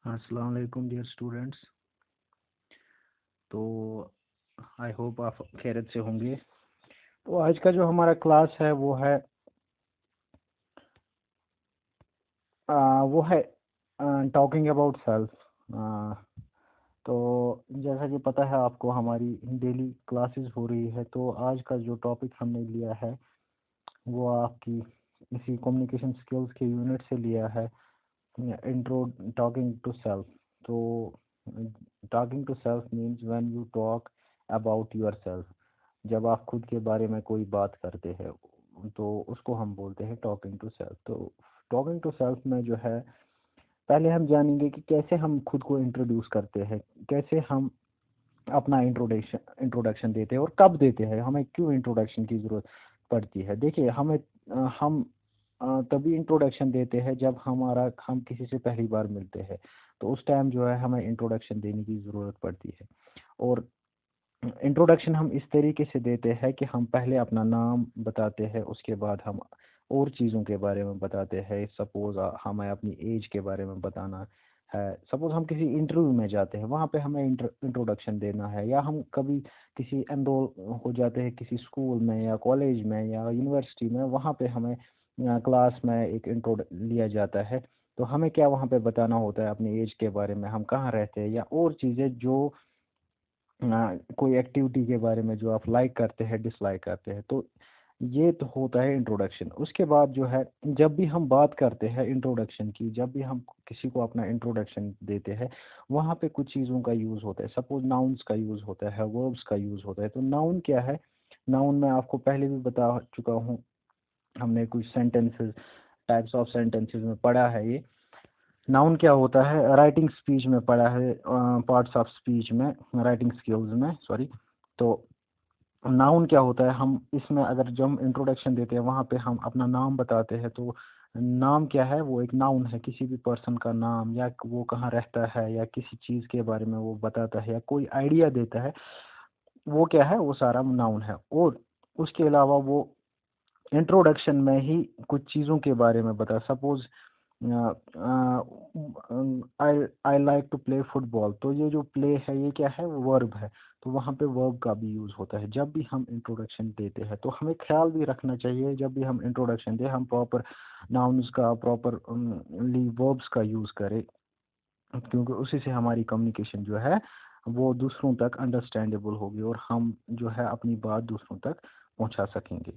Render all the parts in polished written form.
अस्सलाम वालेकुम dear students. तो आई होप आप खैरियत से होंगे। तो आज का जो हमारा क्लास है वो है टॉकिंग अबाउट सेल्फ। तो जैसा कि पता है आपको हमारी डेली क्लासेस हो रही है, तो आज का जो टॉपिक हमने लिया है वो आपकी इसी कम्युनिकेशन स्किल्स के यूनिट से लिया है। Intro talking to self. तो talking to self means when you talk about yourself. जब आप खुद के बारे में कोई बात करते हैं तो उसको हम बोलते हैं टॉकिंग टू सेल्फ। तो टॉकिंग टू सेल्फ में जो है, पहले हम जानेंगे कि कैसे हम खुद को इंट्रोड्यूस करते हैं, कैसे हम अपना इंट्रोडक्शन देते हैं और कब देते हैं, हमें क्यों इंट्रोडक्शन की ज़रूरत पड़ती है। देखिए, हम तभी इंट्रोडक्शन देते हैं जब हम किसी से पहली बार मिलते हैं। तो उस टाइम जो है हमें इंट्रोडक्शन देने की ज़रूरत पड़ती है। और इंट्रोडक्शन हम इस तरीके से देते हैं कि हम पहले अपना नाम बताते हैं, उसके बाद हम और चीज़ों के बारे में बताते हैं। सपोज़ हमें अपनी एज के बारे में बताना है। सपोज़ हम किसी इंटरव्यू में जाते हैं, वहाँ पे हमें इंट्रोडक्शन देना है, या हम कभी किसी एनरोल हो जाते हैं किसी स्कूल में या कॉलेज में या यूनिवर्सिटी में, वहाँ पे हमें क्लास में एक इंट्रो लिया जाता है। तो हमें क्या वहाँ पे बताना होता है, अपनी एज के बारे में, हम कहाँ रहते हैं, या और चीज़ें जो कोई एक्टिविटी के बारे में जो आप लाइक करते हैं, डिसलाइक करते हैं। तो ये तो होता है इंट्रोडक्शन। उसके बाद जो है, जब भी हम बात करते हैं इंट्रोडक्शन की, जब भी हम किसी को अपना इंट्रोडक्शन देते हैं, वहाँ पे कुछ चीज़ों का यूज़ होता है। सपोज नाउन्स का यूज़ होता है, वर्ब्स का यूज़ होता है। तो नाउन क्या है? नाउन मैं आपको पहले भी बता चुका हूँ, हमने कुछ सेंटेंसेस, टाइप्स ऑफ सेंटेंसेस में पढ़ा है ये। नाउन क्या होता है, राइटिंग स्पीच में पढ़ा है, पार्ट्स ऑफ स्पीच में, राइटिंग स्किल्स में, सॉरी। तो नाउन क्या होता है, हम इसमें अगर जब हम इंट्रोडक्शन देते हैं वहाँ पे हम अपना नाम बताते हैं। तो नाम क्या है, वो एक नाउन है, किसी भी पर्सन का नाम, या वो कहाँ रहता है, या किसी चीज़ के बारे में वो बताता है, या कोई आइडिया देता है, वो क्या है, वो सारा नाउन है। और उसके अलावा वो इंट्रोडक्शन में ही कुछ चीज़ों के बारे में बता। Suppose I I like to play football. तो ये जो प्ले है ये क्या है, वर्ब है। तो वहाँ पे वर्ब का भी यूज़ होता है जब भी हम इंट्रोडक्शन देते हैं। तो हमें ख्याल भी रखना चाहिए, जब भी हम इंट्रोडक्शन दें हम प्रॉपर नाउन्स का, प्रॉपर ली वर्ब्स का यूज़ करें, क्योंकि उसी से हमारी कम्युनिकेशन जो है वो दूसरों तक अंडरस्टैंडेबल होगी, और हम जो है अपनी बात दूसरों तक पहुंचा सकेंगे।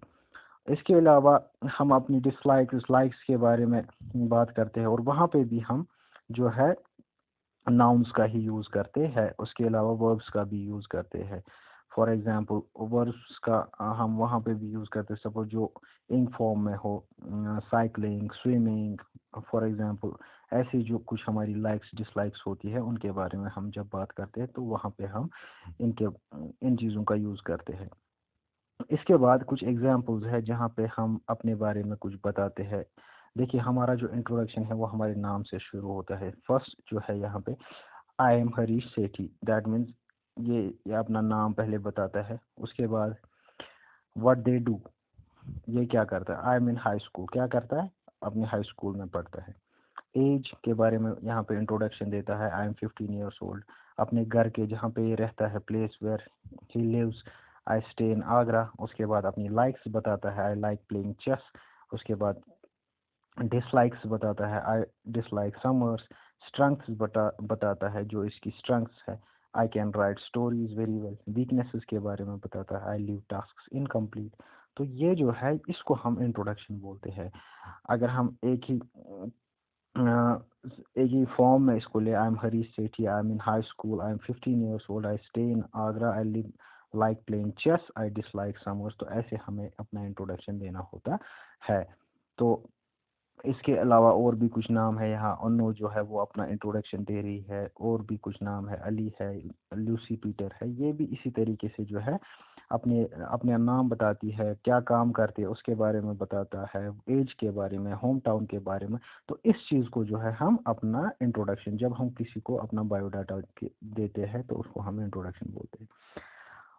इसके अलावा हम अपनी डिसलाइक्स के बारे में बात करते हैं, और वहाँ पे भी हम जो है नाउन्स का ही यूज़ करते हैं। उसके अलावा वर्ब्स का भी यूज़ करते हैं। फॉर एग्जांपल वर्ब्स का हम वहाँ पे भी यूज़ करते हैं। सपोज जो इंग फॉर्म में हो, साइकिलिंग, स्विमिंग, फॉर एग्जांपल, ऐसी जो कुछ हमारी लाइक्स डिसलाइक्स होती है उनके बारे में हम जब बात करते हैं तो वहाँ पे हम इनके इन चीज़ों का यूज़ करते हैं। इसके बाद कुछ एग्जाम्पल्स है जहाँ पे हम अपने बारे में कुछ बताते हैं। देखिए, हमारा जो इंट्रोडक्शन है वो हमारे नाम से शुरू होता है। फर्स्ट जो है यहाँ पे, आई am Harish Sethi, that means ये अपना नाम पहले बताता है। उसके बाद व्हाट दे डू, ये क्या करता है, आई एम इन हाई स्कूल, क्या करता है, अपने हाई स्कूल में पढ़ता है। एज के बारे में यहाँ पे इंट्रोडक्शन देता है, आई एम 15 ईयर्स ओल्ड। अपने घर के जहाँ पे ये रहता है, place where he lives, I stay in Agra. उसके बाद अपनी लाइक्स बताता है, आई लाइक प्लेइंग चेस। उसके बाद डिसलाइक्स बताता है, आई डिसलाइक समर्स। स्ट्रेंथ्स बताता है जो इसकी स्ट्रेंथ्स है, I can write stories very well. Weaknesses के बारे में बताता है, आई लीव टास्क्स इनकम्प्लीट। तो ये जो है इसको हम इंट्रोडक्शन बोलते हैं। अगर हम एक ही फॉर्म में इसको ले, I am Harish Sethi, I am in high school, I am 15 years old, I stay in Agra, I live like playing chess, I dislike summers. तो ऐसे हमें अपना इंट्रोडक्शन देना होता है। तो इसके अलावा और भी कुछ नाम है यहाँ। अनु जो है वो अपना इंट्रोडक्शन दे रही है। और भी कुछ नाम है, अली है, लूसी पीटर है। ये भी इसी तरीके से जो है अपने अपने नाम बताती है, क्या काम करती है उसके बारे में बताता है, एज के बारे में, होम टाउन के बारे में। तो इस चीज़ को जो है हम अपना इंट्रोडक्शन, जब हम किसी को अपना बायोडाटा देते हैं तो उसको हम इंट्रोडक्शन बोलते हैं।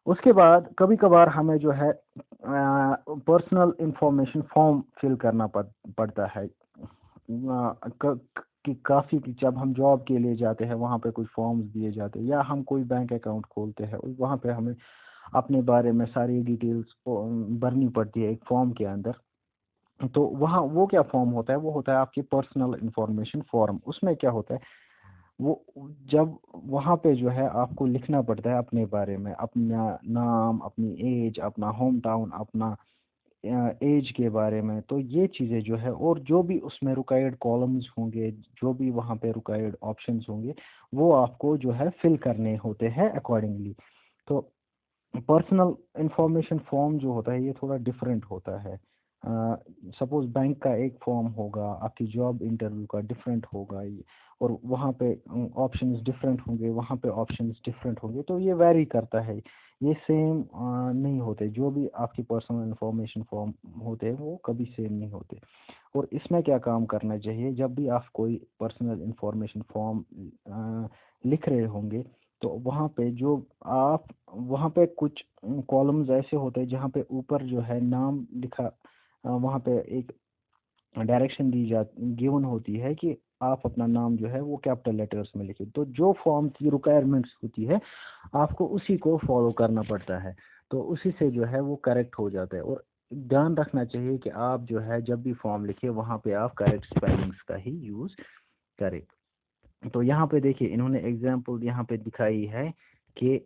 उसके बाद कभी कभार हमें जो है पर्सनल इंफॉर्मेशन फॉर्म फिल करना पड़ता है। कि काफ़ी जब हम जॉब के लिए जाते हैं वहाँ पे कुछ फॉर्म्स दिए जाते हैं, या हम कोई बैंक अकाउंट खोलते हैं और वहाँ पे हमें अपने बारे में सारी डिटेल्स भरनी पड़ती है एक फॉर्म के अंदर। तो वहाँ वो क्या फॉर्म होता है, वो होता है आपकी पर्सनल इंफॉर्मेशन फॉर्म। उसमें क्या होता है, वो जब वहाँ पे जो है आपको लिखना पड़ता है अपने बारे में, अपना नाम, अपनी एज, अपना होम टाउन, अपना एज के बारे में। तो ये चीज़ें जो है, और जो भी उसमें रिक्वायर्ड कॉलम्स होंगे, जो भी वहाँ पे रिक्वायर्ड ऑप्शंस होंगे, वो आपको जो है फिल करने होते हैं अकॉर्डिंगली। तो पर्सनल इंफॉर्मेशन फॉर्म जो होता है ये थोड़ा डिफरेंट होता है। सपोज बैंक का एक फॉर्म होगा, आपकी जॉब इंटरव्यू का डिफरेंट होगा और वहाँ पे ऑप्शंस डिफरेंट होंगे, वहाँ पे ऑप्शंस डिफरेंट होंगे, तो ये वैरी करता है। ये सेम नहीं होते। जो भी आपकी पर्सनल इंफॉर्मेशन फॉर्म होते हैं वो कभी सेम नहीं होते। और इसमें क्या काम करना चाहिए, जब भी आप कोई पर्सनल इंफॉर्मेशन फॉर्म लिख रहे होंगे, तो वहाँ पे जो आप वहाँ पे कुछ कॉलम्स ऐसे होते हैं जहाँ पे ऊपर जो है नाम लिखा, वहाँ पे एक डायरेक्शन दी जा गिवन होती है कि आप अपना नाम जो है वो कैपिटल लेटर्स में लिखिए। तो जो फॉर्म की रिक्वायरमेंट्स होती है आपको उसी को फॉलो करना पड़ता है। तो उसी से जो है वो करेक्ट हो जाता है। और ध्यान रखना चाहिए कि आप जो है जब भी फॉर्म लिखिए वहाँ पे आप करेक्ट स्पेलिंग्स का ही यूज़ करें। तो यहाँ पे देखिए इन्होंने एग्जाम्पल यहाँ पे दिखाई है कि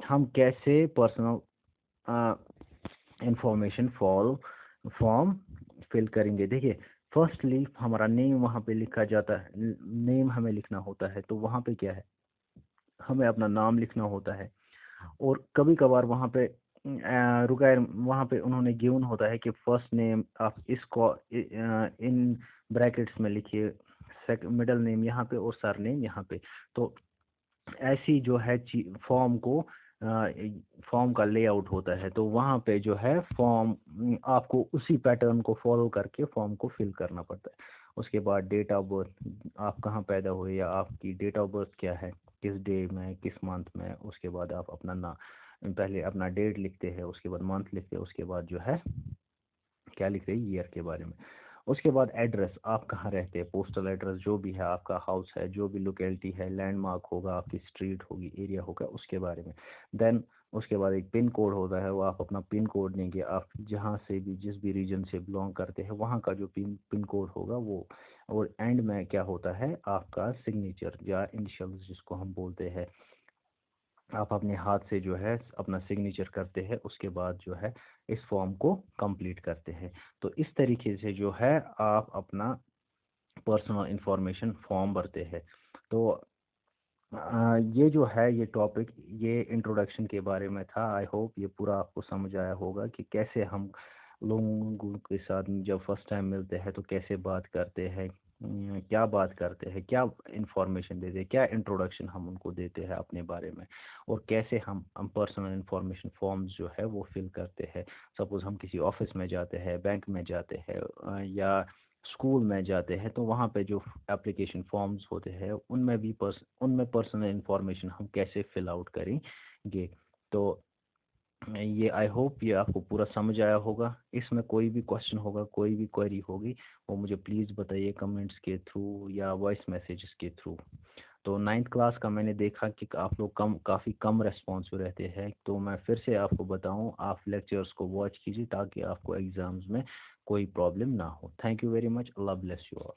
हम कैसे पर्सनल इंफॉर्मेशन फॉर्म फिल करेंगे। देखिए फर्स्टली हमारा नेम वहाँ पे लिखा जाता है, नेम हमें लिखना होता है। तो वहाँ पे क्या है, हमें अपना नाम लिखना होता है। और कभी कभार वहाँ पे रुकायर वहाँ पे उन्होंने गिवन होता है कि फर्स्ट नेम आप इसको इन ब्रैकेट्स में लिखिए, मिडिल नेम यहाँ पे और सर नेम यहाँ पे। तो ऐसी जो है फॉर्म को फॉर्म का लेआउट होता है। तो वहाँ पे जो है फॉर्म आपको उसी पैटर्न को फॉलो करके फॉर्म को फिल करना पड़ता है। उसके बाद डेट ऑफ बर्थ, आप कहाँ पैदा हुए या आपकी डेट ऑफ बर्थ क्या है, किस डे में, किस मंथ में। उसके बाद आप अपना ना पहले अपना डेट लिखते हैं, उसके बाद मंथ लिखते हैं, उसके बाद जो है क्या लिख रही है ईयर के बारे में। उसके बाद एड्रेस, आप कहाँ रहते हैं, पोस्टल एड्रेस जो भी है, आपका हाउस है, जो भी लोकेलिटी है, लैंडमार्क होगा, आपकी स्ट्रीट होगी, एरिया होगा, उसके बारे में। देन उसके बाद एक पिन कोड होता है, वो आप अपना पिन कोड देंगे, आप जहाँ से भी जिस भी रीजन से बिलोंग करते हैं वहाँ का जो पिन कोड होगा वो। और एंड में क्या होता है, आपका सिग्नेचर या इनिशियल्स जिसको हम बोलते हैं, आप अपने हाथ से जो है अपना सिग्नेचर करते हैं। उसके बाद जो है इस फॉर्म को कंप्लीट करते हैं। तो इस तरीके से जो है आप अपना पर्सनल इंफॉर्मेशन फॉर्म भरते हैं। तो ये जो है ये टॉपिक, ये इंट्रोडक्शन के बारे में था। आई होप ये पूरा आपको समझ आया होगा कि कैसे हम लोगों के साथ जब फर्स्ट टाइम मिलते हैं तो कैसे बात करते हैं, क्या बात करते हैं, क्या इंफॉर्मेशन देते हैं, क्या इंट्रोडक्शन हम उनको देते हैं अपने बारे में, और कैसे हम पर्सनल इंफॉर्मेशन फॉर्म्स जो है वो फिल करते हैं। सपोज़ हम किसी ऑफिस में जाते हैं, बैंक में जाते हैं, या स्कूल में जाते हैं, तो वहाँ पे जो एप्लीकेशन फॉर्म्स होते हैं उनमें पर्सनल इंफॉर्मेशन हम कैसे फिल आउट करेंगे। तो ये आई होप ये आपको पूरा समझ आया होगा। इसमें कोई भी क्वेश्चन होगा, कोई भी क्वेरी होगी, वो मुझे प्लीज़ बताइए कमेंट्स के थ्रू या वॉइस मैसेजेस के थ्रू। तो नाइन्थ क्लास का मैंने देखा कि आप लोग काफ़ी कम रेस्पॉन्सिव रहते हैं। तो मैं फिर से आपको बताऊं, आप लेक्चर्स को वॉच कीजिए ताकि आपको एग्ज़ाम्स में कोई प्रॉब्लम ना हो। Thank you very much. Allah bless you all.